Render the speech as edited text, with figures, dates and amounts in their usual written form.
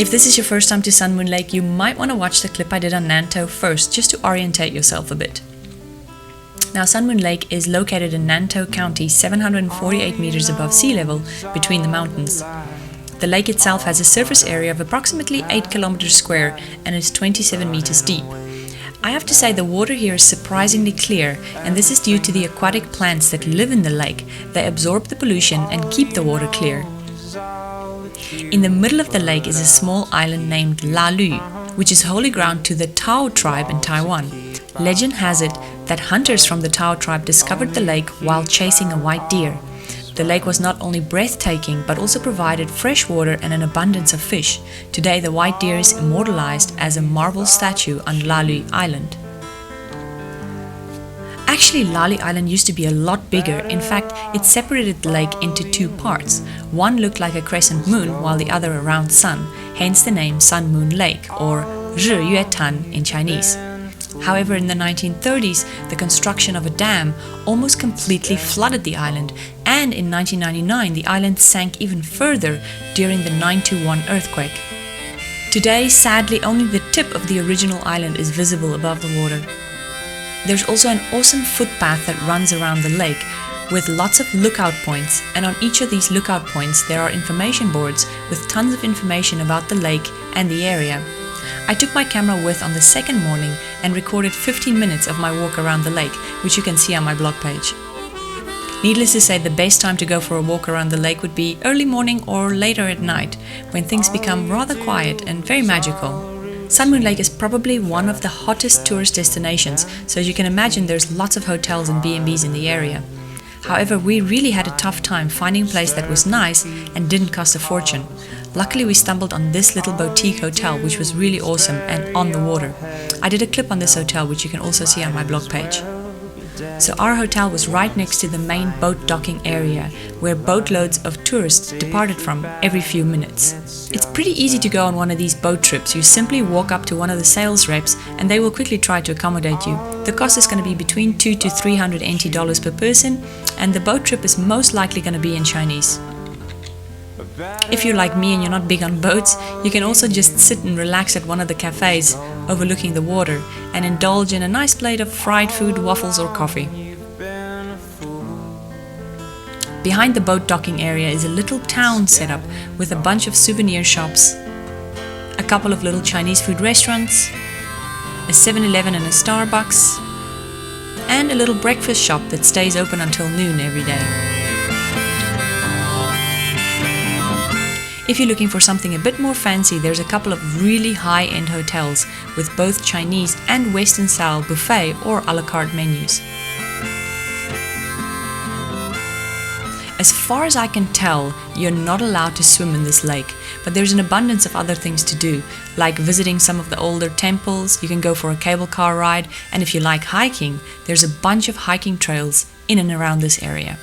If this is your first time to Sun Moon Lake, you might want to watch the clip I did on Nantou first, just to orientate yourself a bit. Now, Sun Moon Lake is located in Nantou County, 748 meters above sea level, between the mountains. The lake itself has a surface area of approximately 8 kilometers square and is 27 meters deep. I have to say the water here is surprisingly clear, and this is due to the aquatic plants that live in the lake. They absorb the pollution and keep the water clear. In the middle of the lake is a small island named La Lu, which is holy ground to the Tao tribe in Taiwan. Legend has it that hunters from the Tao tribe discovered the lake while chasing a white deer. The lake was not only breathtaking but also provided fresh water and an abundance of fish. Today the white deer is immortalized as a marble statue on La Lu Island. Actually, La Lu Island used to be a lot bigger. In fact, it separated the lake into two parts. One looked like a crescent moon while the other a round sun, hence the name Sun Moon Lake, or日月潭in Chinese. However, in the 1930s, the construction of a dam almost completely flooded the island, and in 1999 the island sank even further during the 9/21 earthquake. Today, sadly, only the tip of the original island is visible above the water. There's also an awesome footpath that runs around the lake with lots of lookout points, and on each of these lookout points there are information boards with tons of information about the lake and the area. I took my camera with on the second morning and recorded 15 minutes of my walk around the lake, which you can see on my blog page. Needless to say, the best time to go for a walk around the lake would be early morning or later at night, when things become rather quiet and very magical. Sun Moon Lake is probably one of the hottest tourist destinations, so as you can imagine there's lots of hotels and B&Bs in the area. However, we really had a tough time finding a place that was nice and didn't cost a fortune. Luckily, we stumbled on this little boutique hotel, which was really awesome and on the water. I did a clip on this hotel, which you can also see on my blog page. So our hotel was right next to the main boat docking area, where boatloads of tourists departed from every few minutes. It's pretty easy to go on one of these boat trips. You simply walk up to one of the sales reps and they will quickly try to accommodate you. The cost is going to be between $200 to $300 NT per person, and the boat trip is most likely going to be in Chinese. If you're like me and you're not big on boats, you can also just sit and relax at one of the cafes overlooking the water and indulge in a nice plate of fried food, waffles or coffee. Behind the boat docking area is a little town set up with a bunch of souvenir shops, a couple of little Chinese food restaurants, a 7-Eleven and a Starbucks, and a little breakfast shop that stays open until noon every day. If you're looking for something a bit more fancy, there's a couple of really high-end hotels with both Chinese and Western-style buffet or a la carte menus. As far as I can tell, you're not allowed to swim in this lake, but there's an abundance of other things to do, like visiting some of the older temples. You can go for a cable car ride, and if you like hiking, there's a bunch of hiking trails in and around this area.